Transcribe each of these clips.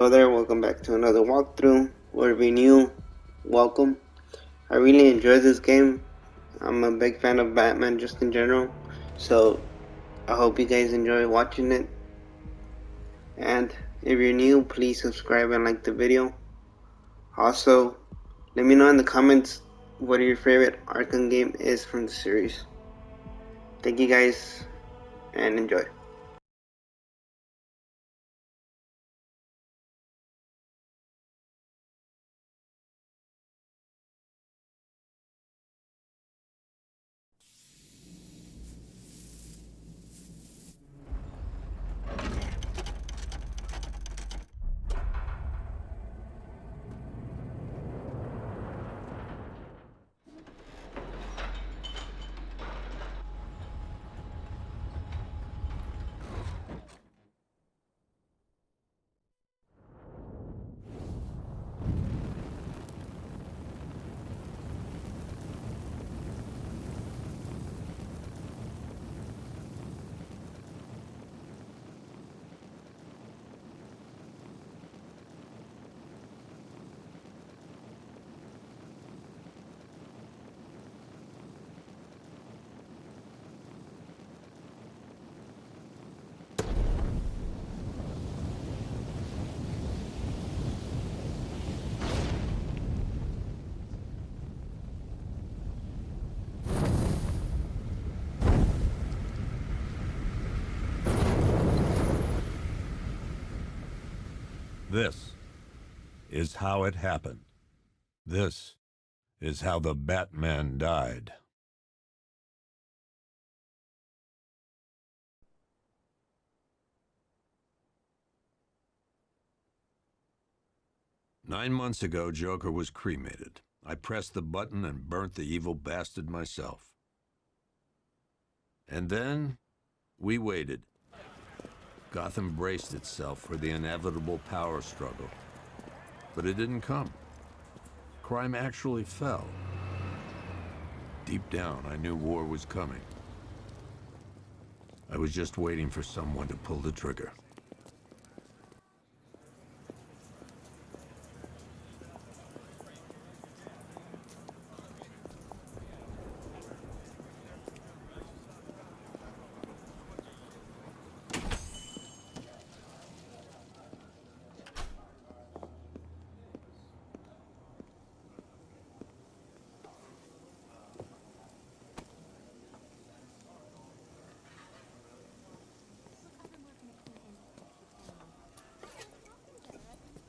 Hello there, welcome back to another walkthrough. Wherever you're new, welcome. I really enjoy this game. I'm a big fan of Batman just in general, so I hope you guys enjoy watching it. And if you're new, please subscribe and like the video. Also, let me know in the comments what your favorite Arkham game is from the series. Thank you guys, and enjoy. This is how it happened. This is how the Batman died. Nine months ago, Joker was cremated. I pressed the button and burnt the evil bastard myself. And then, we waited. Gotham braced itself for the inevitable power struggle. But it didn't come. Crime actually fell. Deep down, I knew war was coming. I was just waiting for someone to pull the trigger.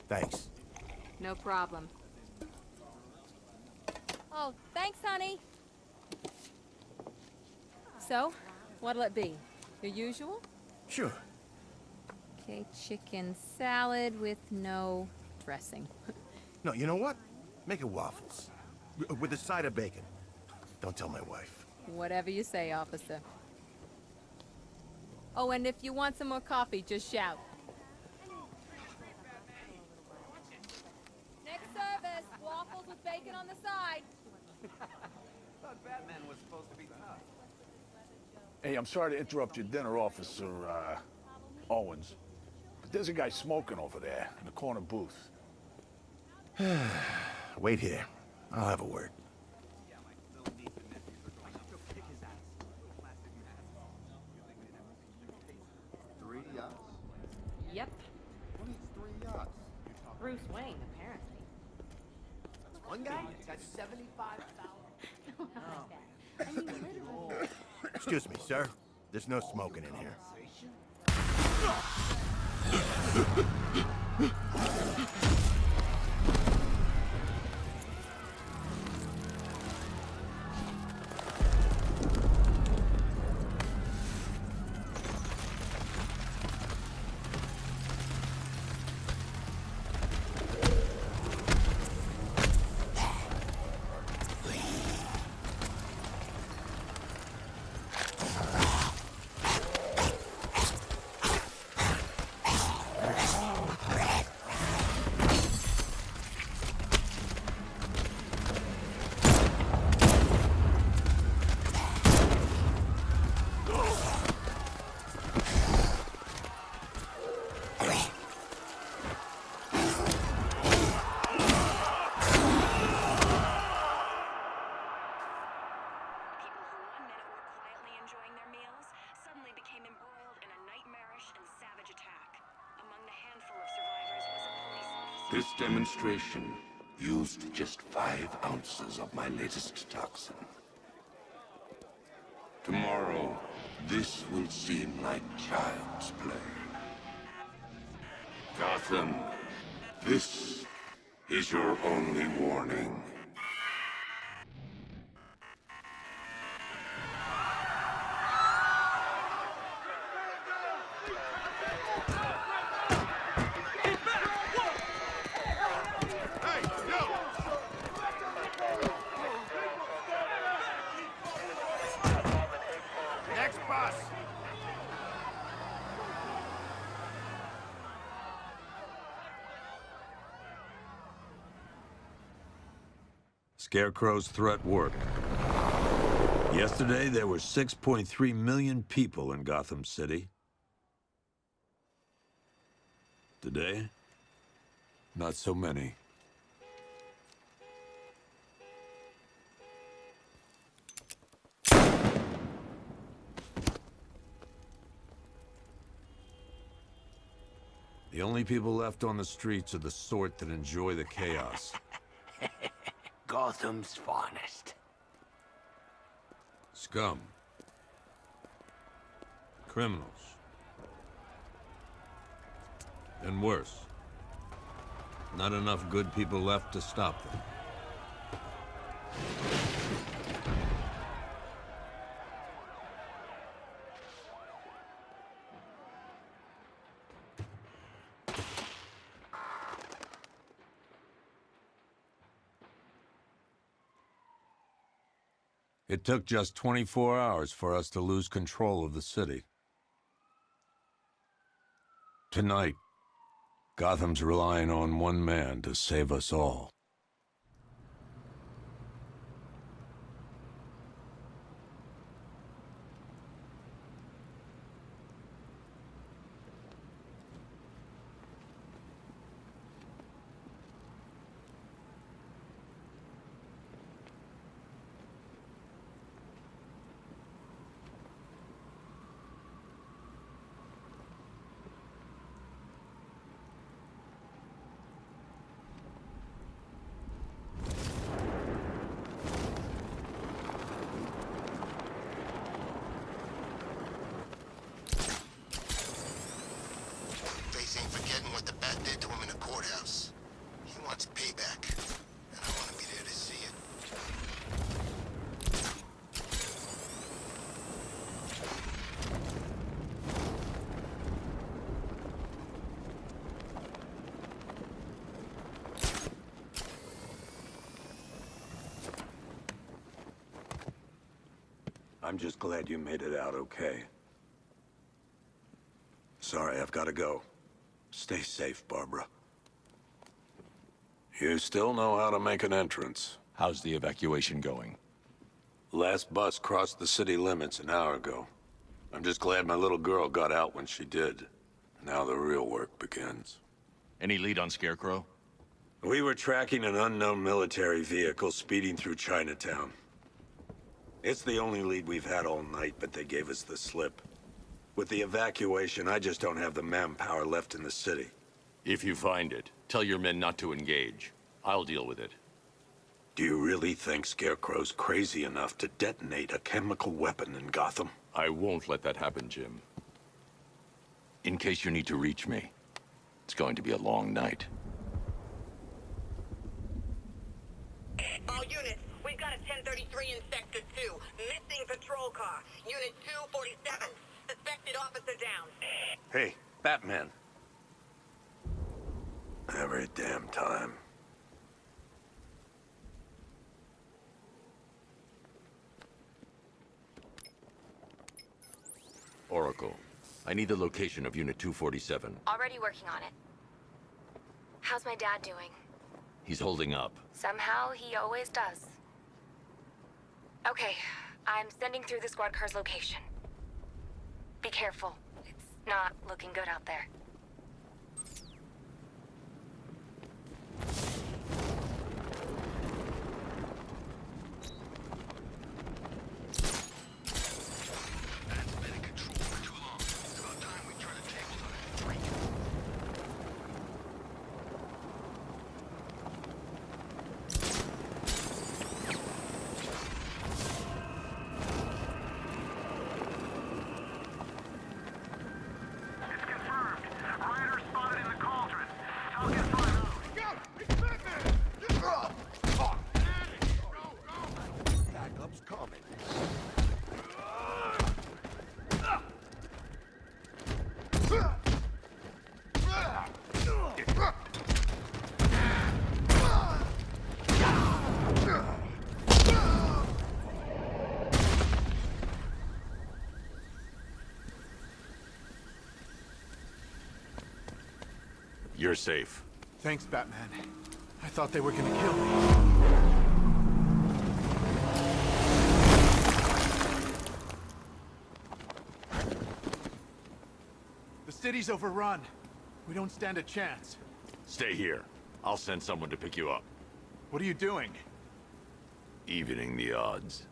Thanks. No problem. Oh, thanks, honey. So, what'll it be? Your usual? Sure. Okay, chicken salad with no dressing. No, you know what? Make it waffles. With a side of bacon. Don't tell my wife. Whatever you say, officer. Oh, and if you want some more coffee, just shout. Next service, waffles with bacon on the side. Thought Batman was supposed to be tough. Hey, I'm sorry to interrupt your dinner, Officer, Owens. But there's a guy smoking over there in the corner booth. Wait here. I'll have a word. Yeah, my little niece and nephews are going up to kick his ass. Little plastic ass. You think we'd ever see you face? 3 yachts? Yep, Who needs 3 yachts? Bruce Wayne, apparently. One guy got 75,000. Excuse me, sir. There's no smoking in here. This demonstration used just 5 ounces of my latest toxin. Tomorrow, this will seem like child's play. Gotham, this is your only warning. Next bus! Scarecrow's threat worked. Yesterday, there were 6.3 million people in Gotham City. Today, not so many. The only people left on the streets are the sort that enjoy the chaos. Gotham's finest. Scum. Criminals. And worse. Not enough good people left to stop them. It took just 24 hours for us to lose control of the city. Tonight, Gotham's relying on one man to save us all. Face ain't forgetting what the Bat did to him in the courthouse. He wants payback, and I want to be there to see it. I'm just glad you made it out okay. Sorry, I've got to go. Stay safe, Barbara. You still know how to make an entrance. How's the evacuation going? Last bus crossed the city limits an hour ago. I'm just glad my little girl got out when she did. Now the real work begins. Any lead on Scarecrow? We were tracking an unknown military vehicle speeding through Chinatown. It's the only lead we've had all night, but they gave us the slip. With the evacuation, I just don't have the manpower left in the city. If you find it, tell your men not to engage. I'll deal with it. Do you really think Scarecrow's crazy enough to detonate a chemical weapon in Gotham? I won't let that happen, Jim. In case you need to reach me, it's going to be a long night. All units, we've got a 1033 in Sector 2. Missing patrol car. Unit 247. Suspected officer down. Hey, Batman. Every damn time. Oracle, I need the location of Unit 247. Already working on it. How's my dad doing? He's holding up. Somehow, he always does. Okay, I'm sending through the squad car's location. Be careful. It's not looking good out there. Bat's been in control for too long. It's about time we turn the tables on him. You're safe. Thanks, Batman. I thought they were gonna kill me. The city's overrun. We don't stand a chance. Stay here. I'll send someone to pick you up. What are you doing? Evening the odds.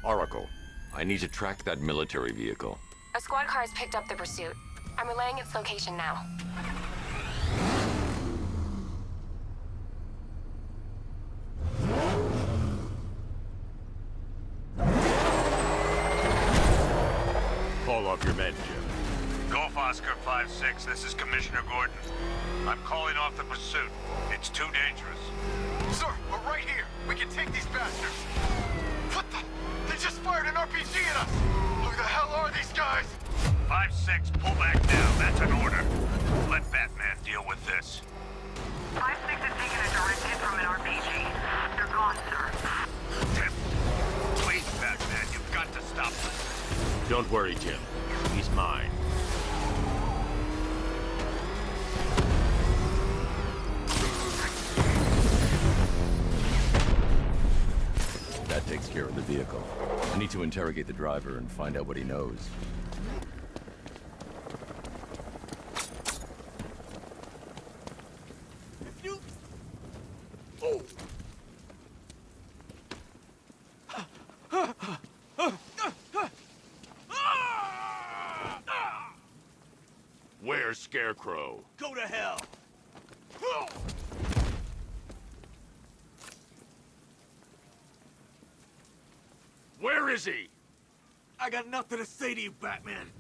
Oracle, I need to track that military vehicle. A squad car has picked up the pursuit. I'm relaying its location now. Call off your men, Jim. Golf Oscar 5-6, this is Commissioner Gordon. I'm calling off the pursuit. It's too dangerous. Sir, we're right here. We can take these bastards. What the? They just fired an RPG at us! Who the hell are these guys? 5-6, pull back now. That's an order. Let Batman deal with this. 5-6 is taking a direct hit from an RPG. They're gone, sir. Tim, please, Batman, you've got to stop this. Don't worry, Jim. He's mine. That takes care of the vehicle. I need to interrogate the driver and find out what he knows. Where's Scarecrow? Go to hell! Where is he? I got nothing to say to you, Batman.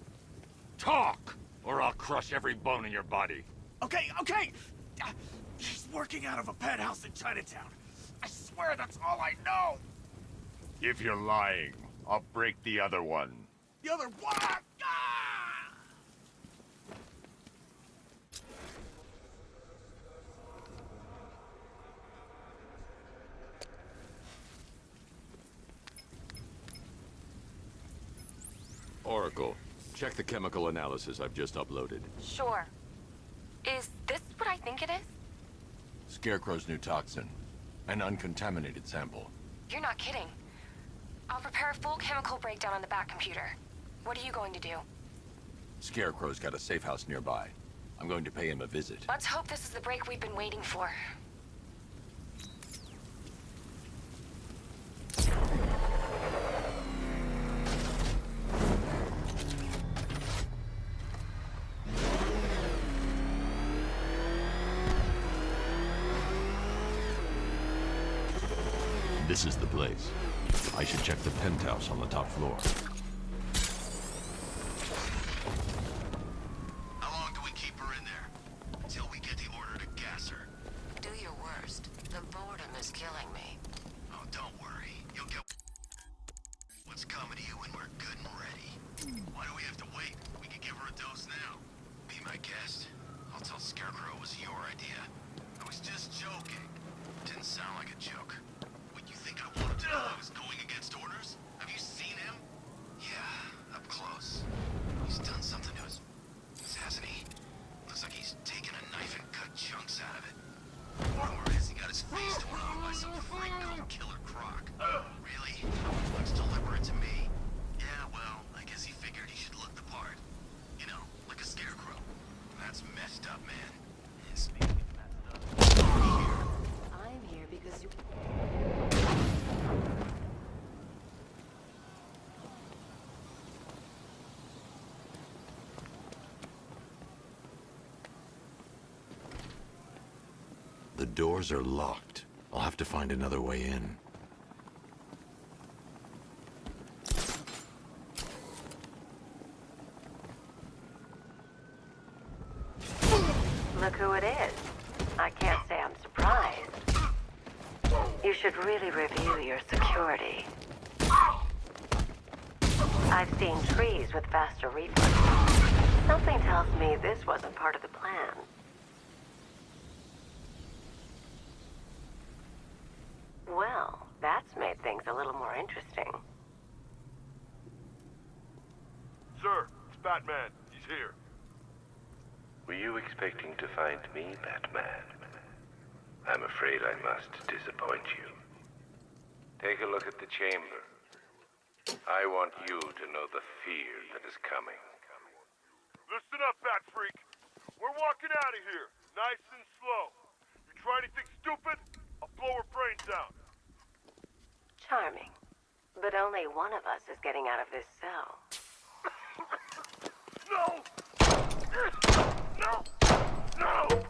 Talk, or I'll crush every bone in your body. Okay. He's working out of a penthouse in Chinatown. I swear that's all I know. If you're lying, I'll break the other one. The other one! Oracle, check the chemical analysis I've just uploaded. Sure. Is this what I think it is? Scarecrow's new toxin. An uncontaminated sample. You're not kidding. I'll prepare a full chemical breakdown on the back computer. What are you going to do? Scarecrow's got a safe house nearby. I'm going to pay him a visit. Let's hope this is the break we've been waiting for. This is the place. I should check the penthouse on the top floor. How long do we keep her in there? Until we get the order to gas her. Do your worst. The boredom is killing me. Oh, don't worry. You'll get what's coming to you when we're good and ready. Why do we have to wait? We can give her a dose now. Be my guest. I'll tell Scarecrow it was your idea. I was just joking. Didn't sound like a joke. I wanted to know I was going against orders? Have you seen him? Yeah, up close. He's done something to his hasn't he? Looks like he's taken a knife and cut chunks out of it. Rumor is he got his face torn off by some freak called Killer Croc. Really? Looks deliberate to me. Yeah, well, I guess he figured he should look the part. You know, like a scarecrow. That's messed up, man. It's messed up. I'm here because you... The doors are locked. I'll have to find another way in. Look who it is. I can't say I'm surprised. You should really review your security. I've seen trees with faster reflexes. Something tells me this wasn't part of the plan. Well, that's made things a little more interesting. Sir, it's Batman. He's here. Were you expecting to find me, Batman? I'm afraid I must disappoint you. Take a look at the chamber. I want you to know the fear that is coming. Listen up, Bat Freak. We're walking out of here, nice and slow. You try anything stupid, I'll blow her brains out. Charming. But only one of us is getting out of this cell. No! No! No!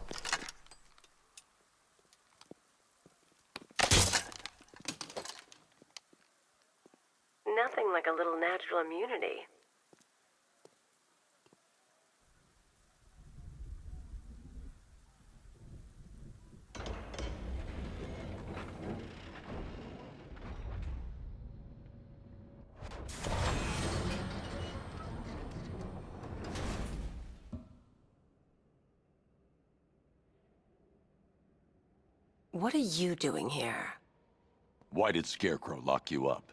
Nothing like a little natural immunity. What are you doing here? Why did Scarecrow lock you up?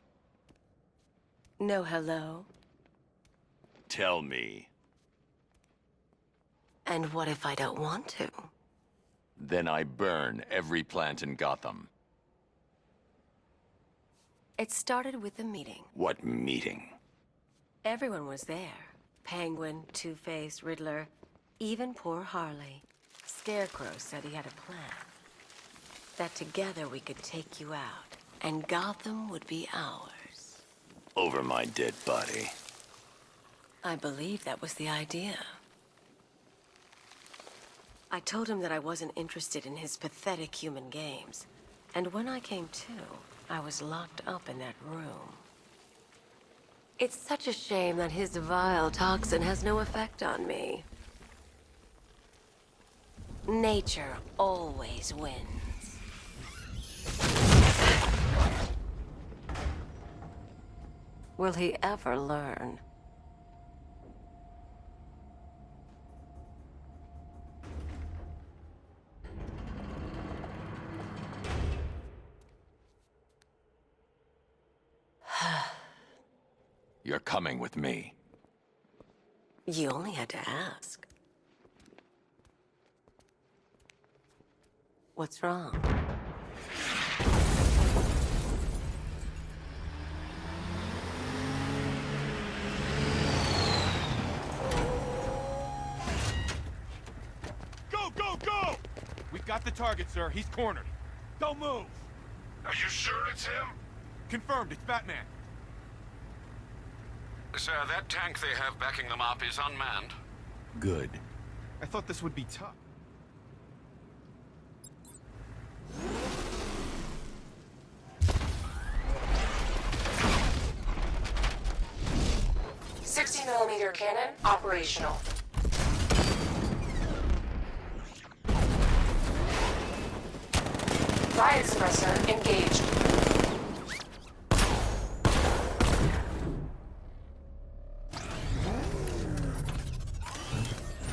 No hello? Tell me. And what if I don't want to? Then I burn every plant in Gotham. It started with a meeting. What meeting? Everyone was there. Penguin, Two-Face, Riddler, even poor Harley. Scarecrow said he had a plan. That together we could take you out, and Gotham would be ours. Over my dead body. I believe that was the idea. I told him that I wasn't interested in his pathetic human games. And when I came to, I was locked up in that room. It's such a shame that his vile toxin has no effect on me. Nature always wins. Will he ever learn? You're coming with me. You only had to ask. What's wrong? Go, go! We've got the target, sir. He's cornered. Don't move! Are you sure it's him? Confirmed, it's Batman. Sir, that tank they have backing them up is unmanned. Good. I thought this would be tough. .60mm cannon operational. Riot suppressor engaged.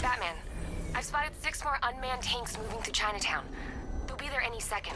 Batman, I've spotted 6 more unmanned tanks moving through Chinatown. They'll be there any second.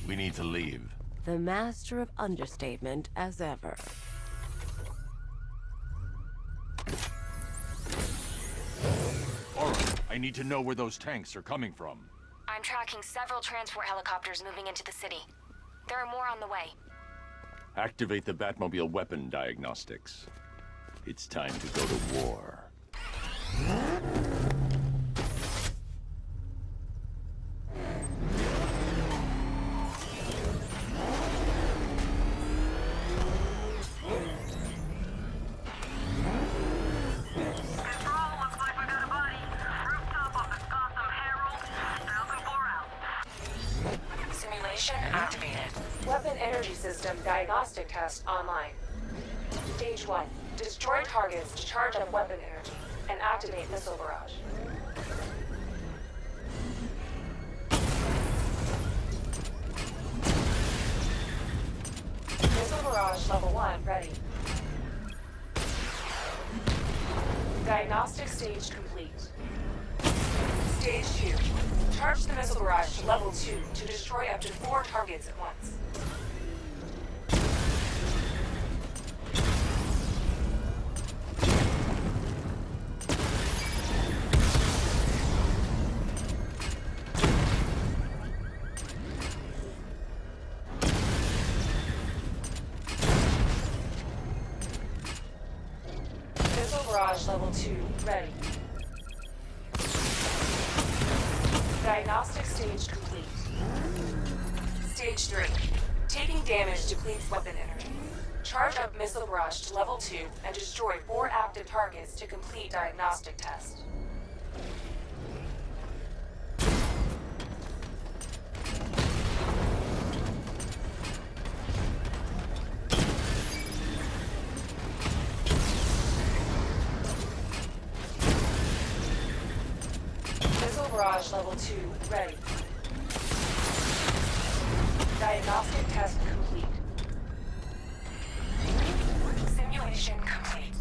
We need to leave. The master of understatement as ever. I need to know where those tanks are coming from. I'm tracking several transport helicopters moving into the city. There are more on the way. Activate the Batmobile weapon diagnostics. It's time to go to war. Simulation activated. Weapon energy system diagnostic test online. Stage 1. Destroy targets to charge up weapon energy and activate missile barrage. Missile barrage level 1 ready. Diagnostic stage complete. Stage 2. Charge the missile barrage to level 2 to destroy up to 4 targets at once. Missile barrage level 2 ready. Diagnostic stage complete. Stage 3. Taking damage depletes weapon energy. Charge up missile barrage to level 2 and destroy 4 active targets to complete diagnostic test. Missile barrage level 2 ready. Diagnostic test complete. Simulation complete.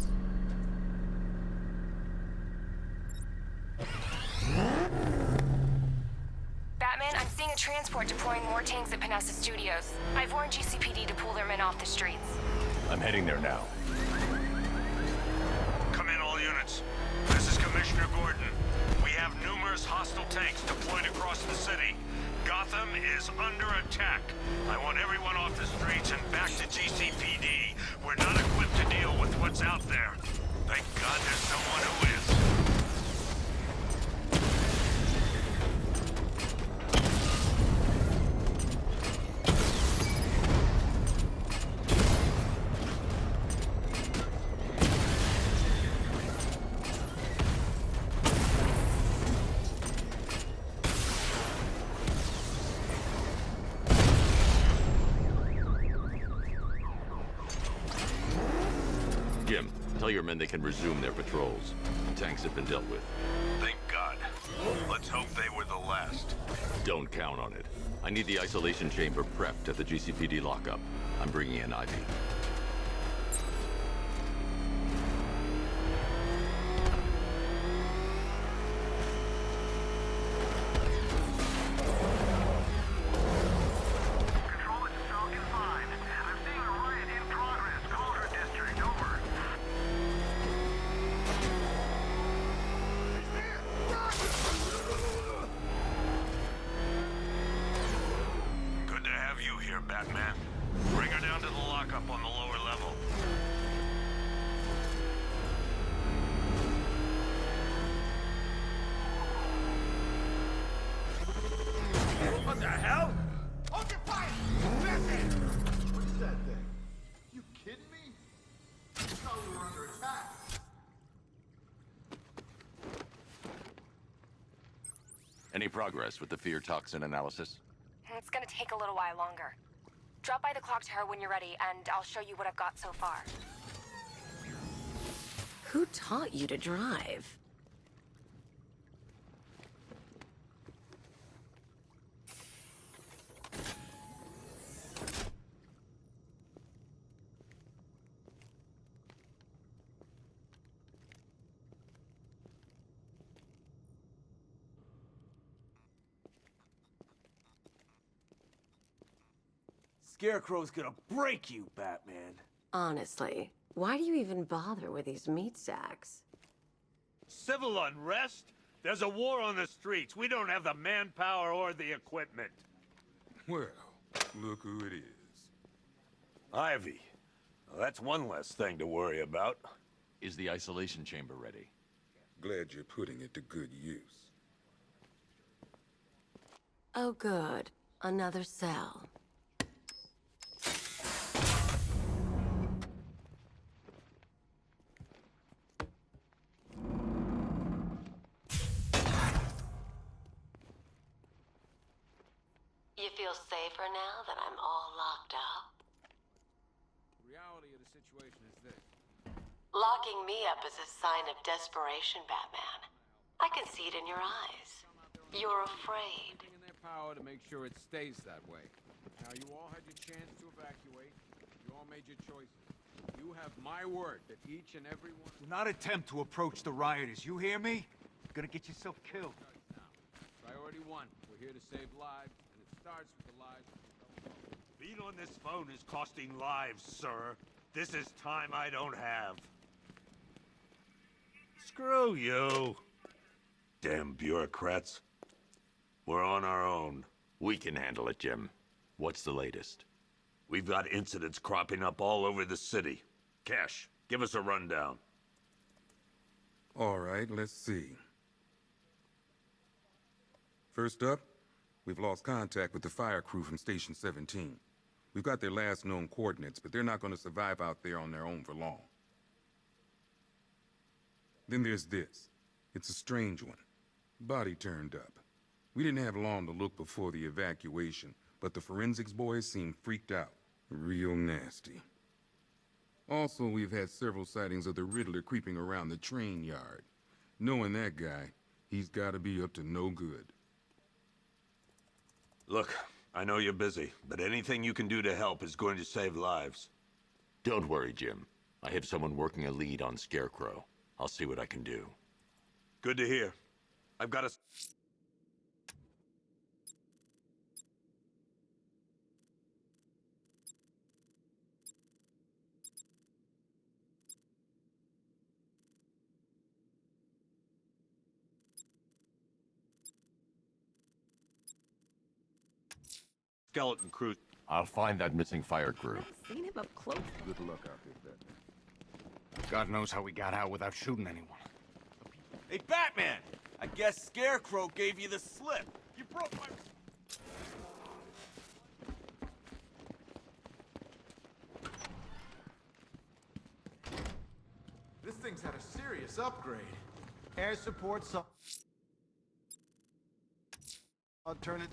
Batman, I'm seeing a transport deploying more tanks at Panessa Studios. I've warned GCPD to pull their men off the streets. I'm heading there now. Come in, all units. This is Commissioner Gordon. We have numerous hostile tanks deployed across the city. Gotham is under attack. I want everyone off the streets and back to GCPD. We're not equipped to deal with what's out there. Thank God there's someone who is. Jim, tell your men they can resume their patrols. The tanks have been dealt with. Thank God. Let's hope they were the last. Don't count on it. I need the isolation chamber prepped at the GCPD lockup. I'm bringing in Ivy. Control, it's Falcon 5. I'm seeing a riot in progress. Calder District, over. Good to have you here, Batman. Bring her down to the lockup on the lower level. What the hell? Hold your fire! Listen! What's that thing? You kidding me? I thought we were under attack. Any progress with the fear toxin analysis? It's gonna take a little while longer. Drop by the clock tower when you're ready, and I'll show you what I've got so far. Who taught you to drive? Scarecrow's gonna break you, Batman. Honestly, why do you even bother with these meat sacks? Civil unrest? There's a war on the streets. We don't have the manpower or the equipment. Well, look who it is. Ivy. Well, that's one less thing to worry about. Is the isolation chamber ready? Glad you're putting it to good use. Oh, good. Another cell. You feel safer now that I'm all locked up? The reality of the situation is this. Locking me up is a sign of desperation, Batman. I can see it in your eyes. You're afraid. In their power to make sure it stays that way. Now, you all had your chance to evacuate. You all made your choices. You have my word that each and every one... Do not attempt to approach the rioters, you hear me? You're gonna get yourself killed. Priority one. We're here to save lives, and it starts with the lives of... Being on this phone is costing lives, sir. This is time I don't have. Screw you. Damn bureaucrats. We're on our own. We can handle it, Jim. What's the latest? We've got incidents cropping up all over the city. Cash, give us a rundown. All right, let's see. First up, we've lost contact with the fire crew from Station 17. We've got their last known coordinates, but they're not going to survive out there on their own for long. Then there's this. It's a strange one. Body turned up. We didn't have long to look before the evacuation, but the forensics boys seemed freaked out. Real nasty. Also, we've had several sightings of the Riddler creeping around the train yard. Knowing that guy, he's gotta be up to no good. Look, I know you're busy, but anything you can do to help is going to save lives. Don't worry, Jim. I have someone working a lead on Scarecrow. I'll see what I can do. Good to hear. I've got a... skeleton crew. I'll find that missing fire crew. Seen him up close. Good luck out there, Batman. God knows how we got out without shooting anyone. Hey, Batman! I guess Scarecrow gave you the slip. You broke my... This thing's had a serious upgrade. Air support,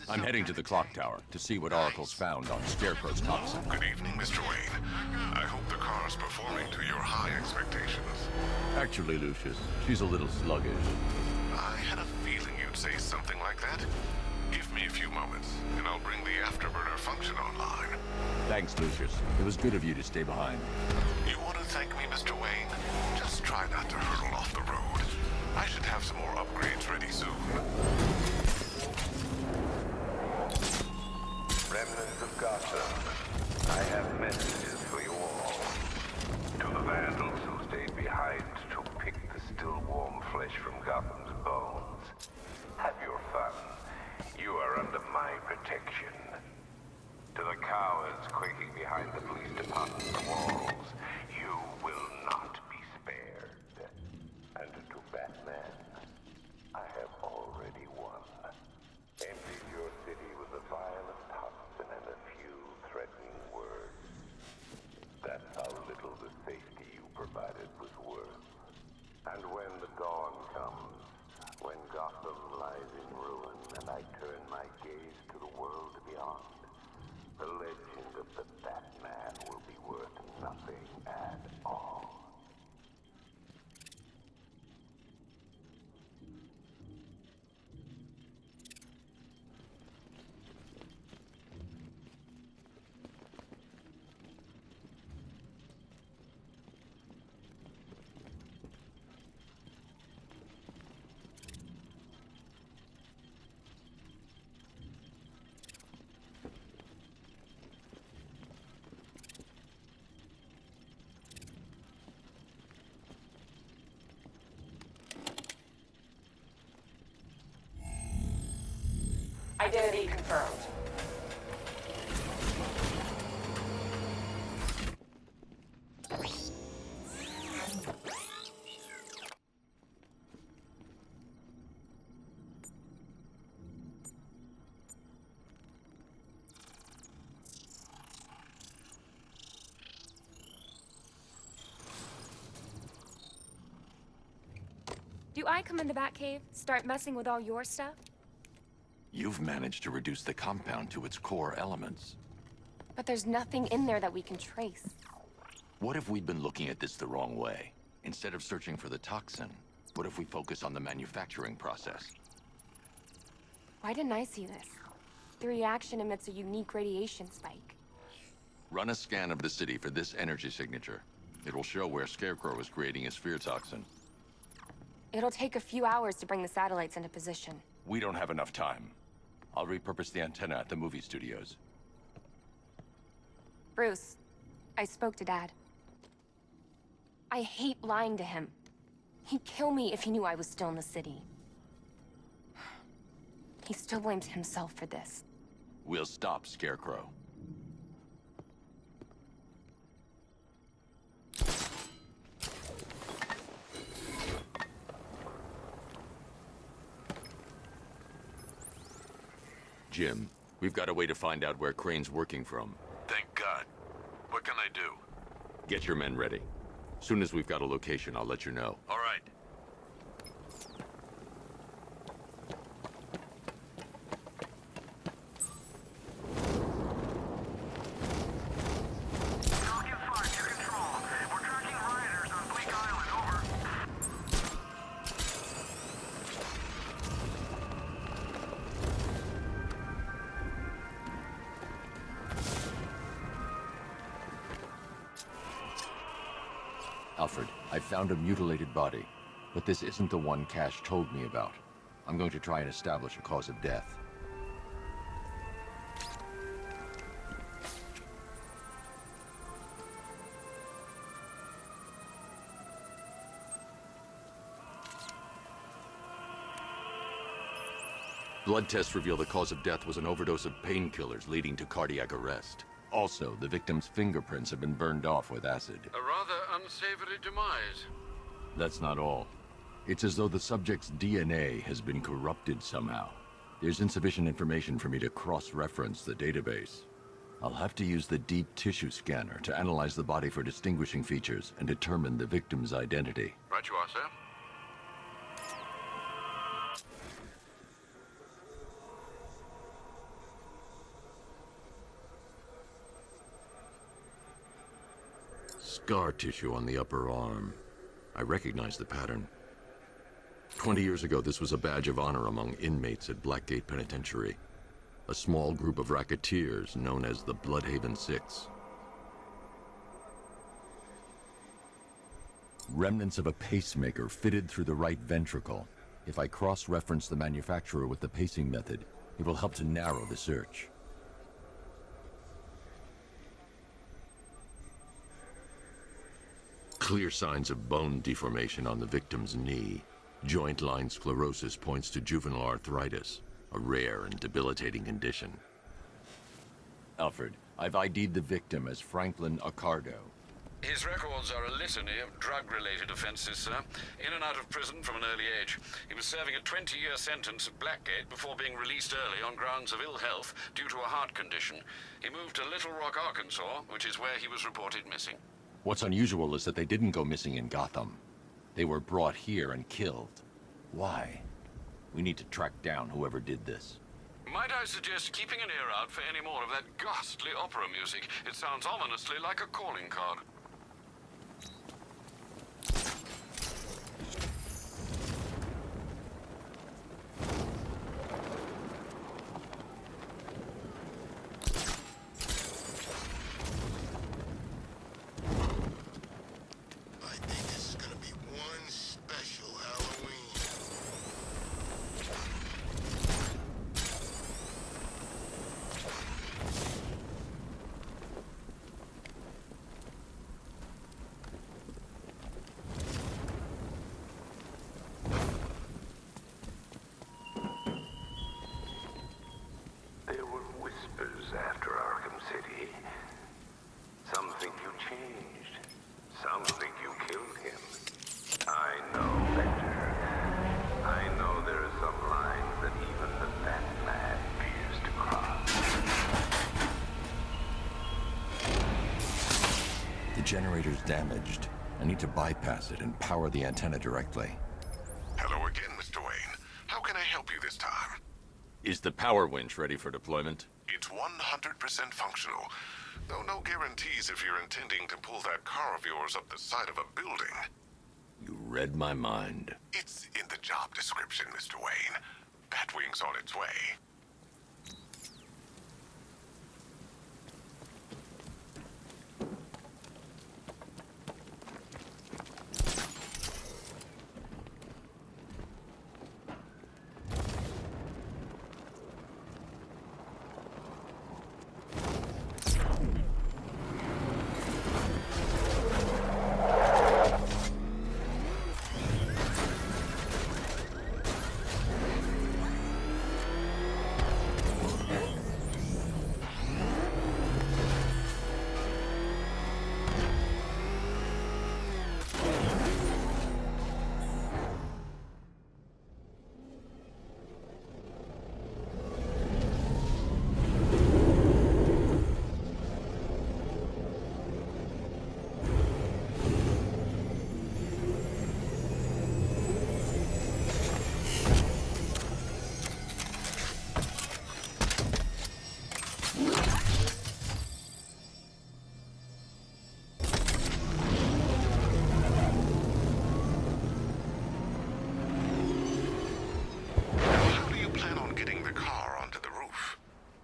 I'm heading to the clock tower to see what Oracle's found on Scarecrow's toxin. Good evening, Mr. Wayne. I hope the car's performing to your high expectations. Actually, Lucius, she's a little sluggish. I had a feeling you'd say something like that. Give me a few moments, and I'll bring the afterburner function online. Thanks, Lucius. It was good of you to stay behind. You want to thank me, Mr. Wayne? Just try not to hurtle off the road. I should have some more upgrades ready soon. Remnants of Gotham, I have messages for you all. To the vandals who stayed behind to pick the still warm flesh from Gotham's bones. Have your fun. You are under my protection. To the cowards quaking behind the police department walls, you will not be spared. And to Batman, I have already won. Emptied your city with a violent toxin and a few threatening words. That's how little the safety you provided was worth. And when the dawn comes, when Gotham lies in ruin and I turn my gaze to the world beyond, the legend of the Batman will be worth nothing at all. Identity confirmed. Do I come in the Batcave, start messing with all your stuff? You've managed to reduce the compound to its core elements. But there's nothing in there that we can trace. What if we'd been looking at this the wrong way? Instead of searching for the toxin, what if we focus on the manufacturing process? Why didn't I see this? The reaction emits a unique radiation spike. Run a scan of the city for this energy signature. It will show where Scarecrow is creating his fear toxin. It'll take a few hours to bring the satellites into position. We don't have enough time. I'll repurpose the antenna at the movie studios. Bruce, I spoke to Dad. I hate lying to him. He'd kill me if he knew I was still in the city. He still blames himself for this. We'll stop Scarecrow. Jim, we've got a way to find out where Crane's working from. Thank God. What can I do? Get your men ready. Soon as we've got a location, I'll let you know. All right. Alfred, I found a mutilated body, but this isn't the one Cash told me about. I'm going to try and establish a cause of death. Blood tests reveal the cause of death was an overdose of painkillers leading to cardiac arrest. Also, the victim's fingerprints have been burned off with acid. A rather unsavory demise. That's not all. It's as though the subject's DNA has been corrupted somehow. There's insufficient information for me to cross-reference the database. I'll have to use the deep tissue scanner to analyze the body for distinguishing features and determine the victim's identity. Right you are, sir. Scar tissue on the upper arm. I recognize the pattern. 20 years ago, this was a badge of honor among inmates at Blackgate Penitentiary. A small group of racketeers known as the Bloodhaven Six. Remnants of a pacemaker fitted through the right ventricle. If I cross-reference the manufacturer with the pacing method, it will help to narrow the search. Clear signs of bone deformation on the victim's knee. Joint line sclerosis points to juvenile arthritis, a rare and debilitating condition. Alfred, I've ID'd the victim as Franklin Accardo. His records are a litany of drug-related offenses, sir. In and out of prison from an early age. He was serving a 20-year sentence at Blackgate before being released early on grounds of ill health due to a heart condition. He moved to Little Rock, Arkansas, which is where he was reported missing. What's unusual is that they didn't go missing in Gotham. They were brought here and killed. Why? We need to track down whoever did this. Might I suggest keeping an ear out for any more of that ghastly opera music? It sounds ominously like a calling card. after Arkham City. Some think you changed. Some think you killed him. I know better. I know there are some lines that even the Batman fears to cross. The generator's damaged. I need to bypass it and power the antenna directly. Hello again, Mr. Wayne. How can I help you this time? Is the power winch ready for deployment? It's 100% functional. Though no guarantees if you're intending to pull that car of yours up the side of a building. You read my mind. It's in the job description, Mr. Wayne. Batwing's on its way.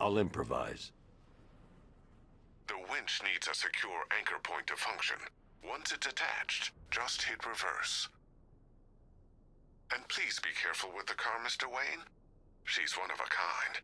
I'll improvise. The winch needs a secure anchor point to function. Once it's attached, just hit reverse. And please be careful with the car, Mr. Wayne. She's one of a kind.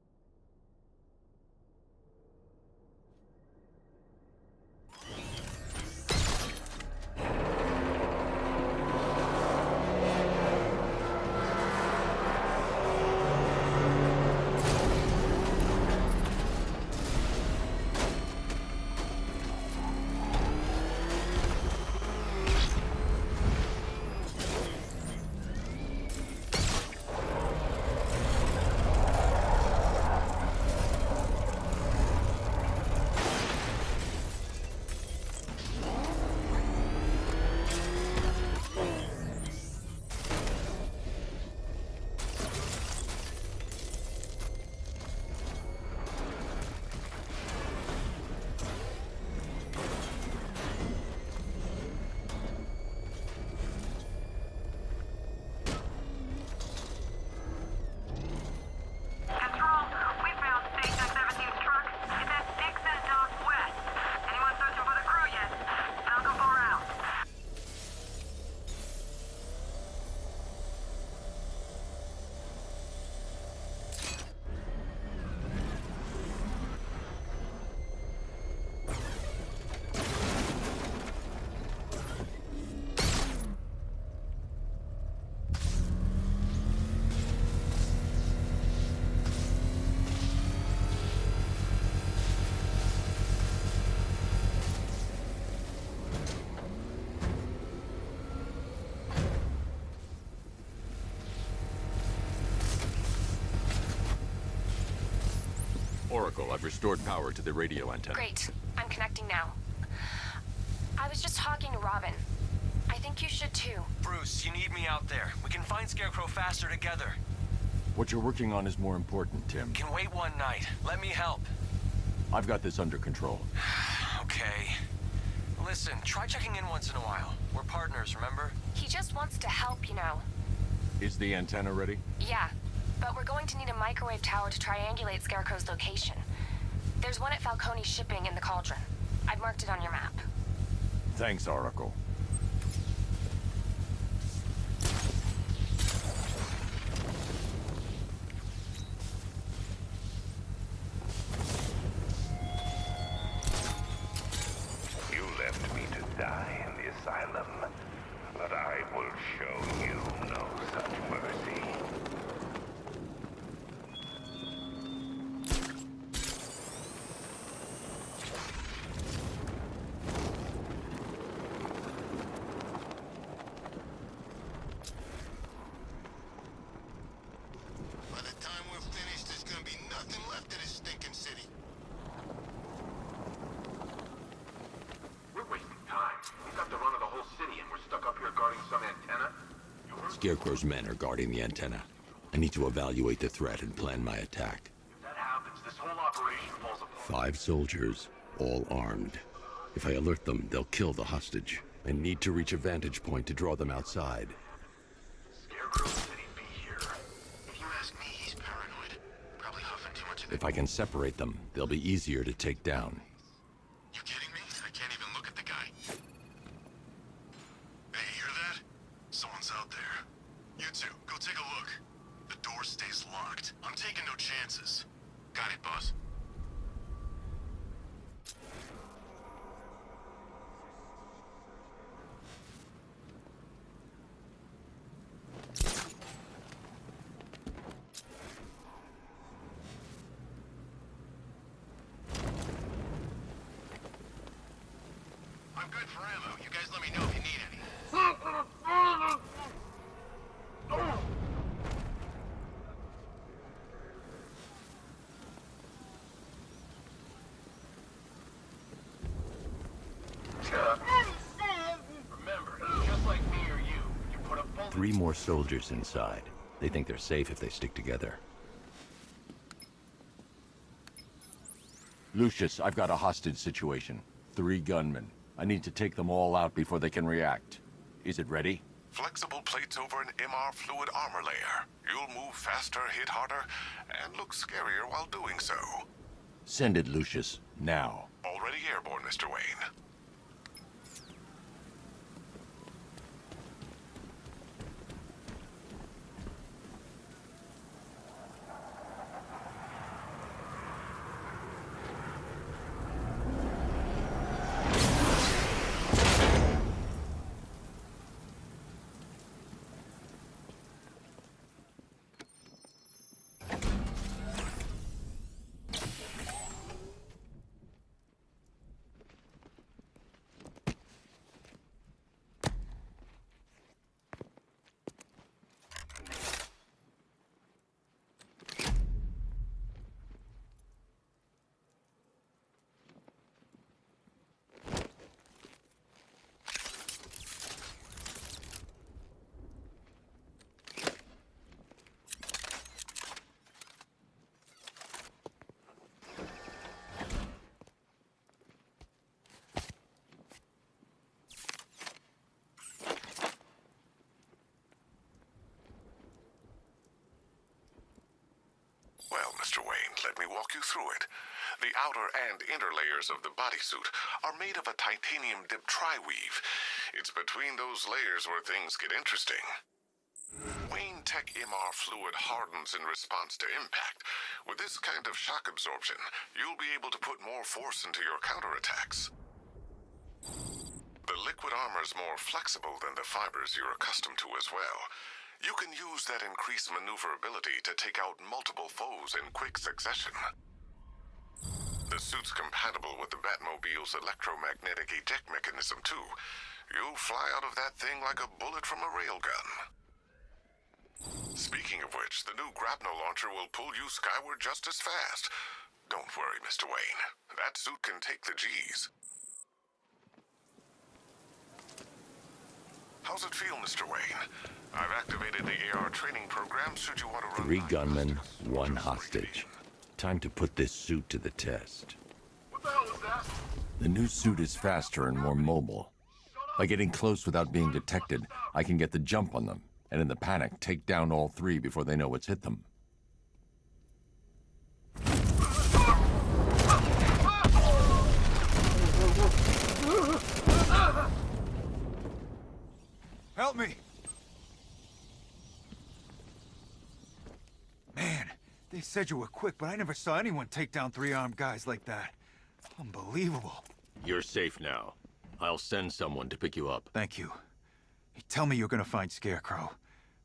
Oracle, I've restored power to the radio antenna. Great. I'm connecting now. I was just talking to Robin. I think you should too. Bruce, you need me out there. We can find Scarecrow faster together. What you're working on is more important, Tim. Can wait one night. Let me help. I've got this under control. Okay. Listen, try checking in once in a while. We're partners, remember? He just wants to help, you know. Is the antenna ready? Yeah, but we're going to need a microwave tower to triangulate Scarecrow's location. There's one at Falcone's shipping in the Cauldron. I've marked it on your map. Thanks, Oracle. You left me to die in the asylum, but I will show you no such mercy. Scarecrow's men are guarding the antenna. I need to evaluate the threat and plan my attack. If that happens, this whole operation falls apart. 5 soldiers, all armed. If I alert them, they'll kill the hostage. I need to reach a vantage point to draw them outside. Scarecrow said he'd be here. If you ask me, he's paranoid. Probably huffing too much of the... If I can separate them, they'll be easier to take down. You kidding me? I can't even look at the guy. Hey, you hear that? Someone's out there. You two, go take a look. The door stays locked. I'm taking no chances. Got it, boss. I'm good for ammo. You guys let me know if you need any. Remember, just like me or you put a bullet... 3 more soldiers inside. They think they're safe if they stick together. Lucius, I've got a hostage situation. 3 gunmen. I need to take them all out before they can react. Is it ready? Flexible plates over an MR fluid armor layer. You'll move faster, hit harder, and look scarier while doing so. Send it, Lucius. Now. Already airborne, Mr. Wayne. Well, Mr. Wayne, let me walk you through it. The outer and inner layers of the bodysuit are made of a titanium-dipped tri-weave. It's between those layers where things get interesting. Wayne Tech MR fluid hardens in response to impact. With this kind of shock absorption, you'll be able to put more force into your counterattacks. The liquid armor's more flexible than the fibers you're accustomed to as well. You can use that increased maneuverability to take out multiple foes in quick succession. The suit's compatible with the Batmobile's electromagnetic eject mechanism, too. You'll fly out of that thing like a bullet from a railgun. Speaking of which, the new grapnel launcher will pull you skyward just as fast. Don't worry, Mr. Wayne. That suit can take the G's. How's it feel, Mr. Wayne? I've activated the AR training program should you want to run... 3 gunmen, 1 hostage. Time to put this suit to the test. What the hell was that? The new suit is faster and more mobile. By getting close without being detected, I can get the jump on them, and in the panic, take down all 3 before they know what's hit them. Help me! Man, they said you were quick, but I never saw anyone take down 3 armed guys like that. Unbelievable. You're safe now. I'll send someone to pick you up. Thank you. Hey, tell me you're gonna find Scarecrow.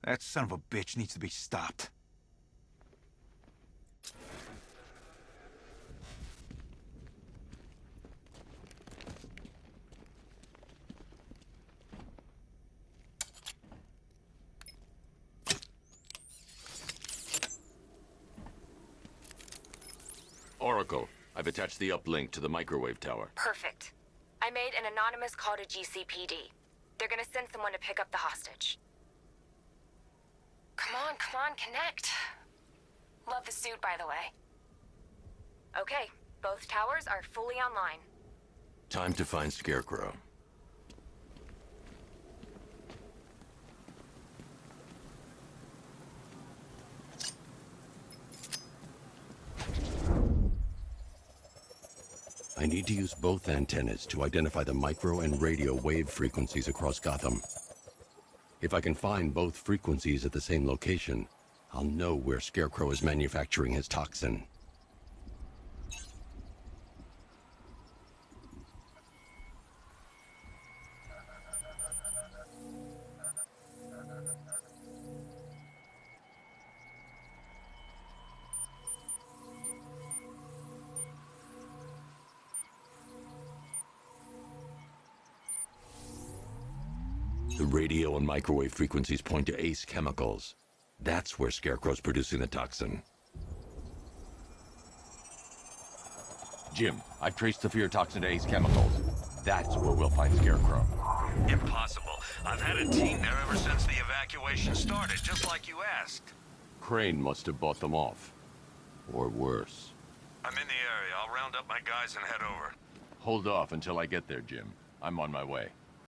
That son of a bitch needs to be stopped. Oracle, I've attached the uplink to the microwave tower. Perfect. I made an anonymous call to GCPD. They're gonna send someone to pick up the hostage. come on, connect. Love the suit, by the way. Okay, both towers are fully online. Time to find Scarecrow. I need to use both antennas to identify the micro and radio wave frequencies across Gotham. If I can find both frequencies at the same location, I'll know where Scarecrow is manufacturing his toxin. The radio and microwave frequencies point to Ace Chemicals. That's where Scarecrow's producing the toxin. Jim, I've traced the fear toxin to Ace Chemicals. That's where we'll find Scarecrow. Impossible. I've had a team there ever since the evacuation started, just like you asked. Crane must have bought them off. Or worse. I'm in the area. I'll round up my guys and head over. Hold off until I get there, Jim. I'm on my way.